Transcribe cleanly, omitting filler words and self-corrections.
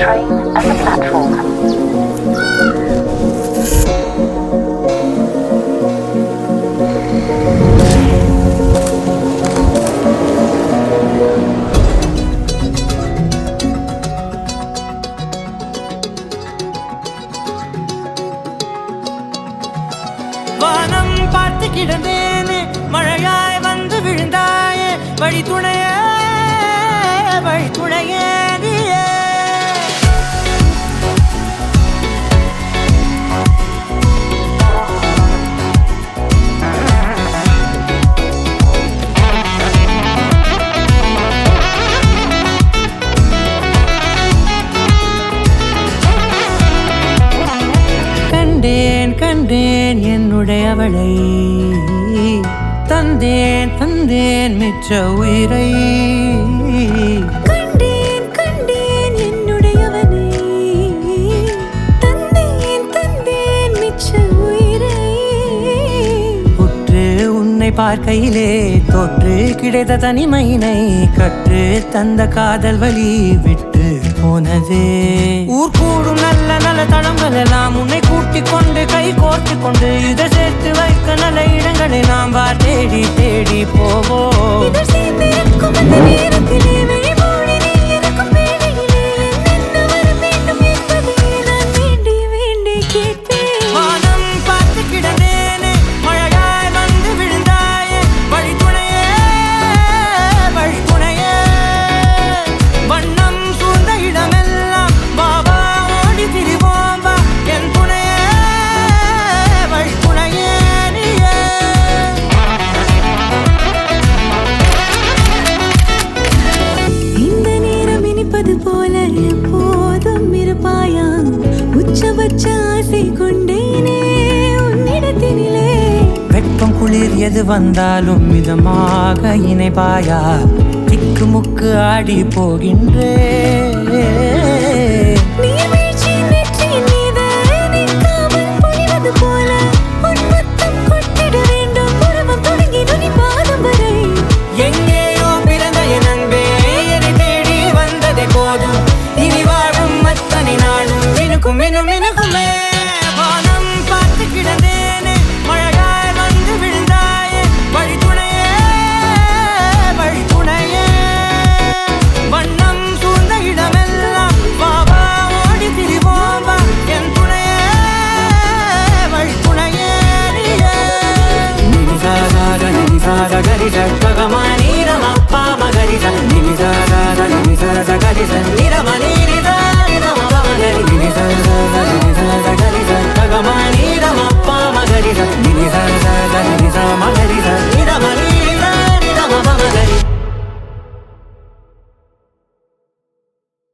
train at the platform. வானம் பார்த்து கிடந்தேனே, மழையாய் வந்து விழுந்தாயே, வழி துணையே நீயே. கண்டேன் கண்டேன் என்னுடையவளை, தந்தேன் தந்தேன் மிச்ச உயிரை. கண்டேன் கண்டேன் என்னுடையவனை, தந்தேன் தந்தேன் மிச்ச உயிரை. உற்று உன்னை பார்க்கையிலே தோற்று கிடைத்த தனிமையினை கற்று தந்த காதல் வழி விட்டு போனதே. ஊர் கூடும் நல்ல நல்ல தளங்கள் எல்லாம் உன்னை கூட்டிக் கொண்டு கை கோர்த்து கொண்டு இதை சேர்த்து வைக்க நல்ல இடங்களை நாம் வா தேடி தேடி போவோம். இதழ் சேர்ந்திருக்கும் அந்த நேரத்திலே விழிமூடி நீ இருக்கும் வேளையிலே என்ன வர வேண்டும் என்பதை நான் வேண்டி வேண்டி கேட்பேன். வானம் பார்த்து கிடந்தேனே, மழையாய் வந்து விழுந்தாயே, வழி துணையே வண்ணம் சூழ்ந்த இடமெல்லாம் பாபா ஓடி திரிவோம் வா என் துணையே வழி துணையே நீயே. இந்த நேரம் இனிப்பது போல எப்போதும் இருப்பாயா, உச்சபட்ச ஆசை கொண்டேனே உன்னிடத்தினிலே. வெப்பம் குளிர் எது வந்தாலும் மிதமாக இணைப்பாயா, திக்கு முக்கு ஆடி போகின்றே. நீர்வீழ்ச்சியின் நெற்றியின் மீது நிற்காமல் பொழிவது போல உன் முத்தம் கொட்டிட வேண்டும், உருவம் தொடங்கி நுனி பாதம் வரை. எங்கேயோ பிறந்த என் அன்பே, என்னை தேடி வந்ததே போதும், இனி வாழும் அத்தனை நாளும் மினுக்கும் மினுக்குமே. வானம் பார்த்து கிடந்தேனே, மழையாய் வந்து விழுந்தாயே, வழி துணையே வண்ணம் சூழ்ந்த இடமெல்லாம் பாபா ஓடி திரிவோம் வா என் துணையே வழி துணையே நீயே. நினிசாக நினிசாக கரிச பகமானீரம் அப்பா மகரிச நினிசாக நினிசாக கரிச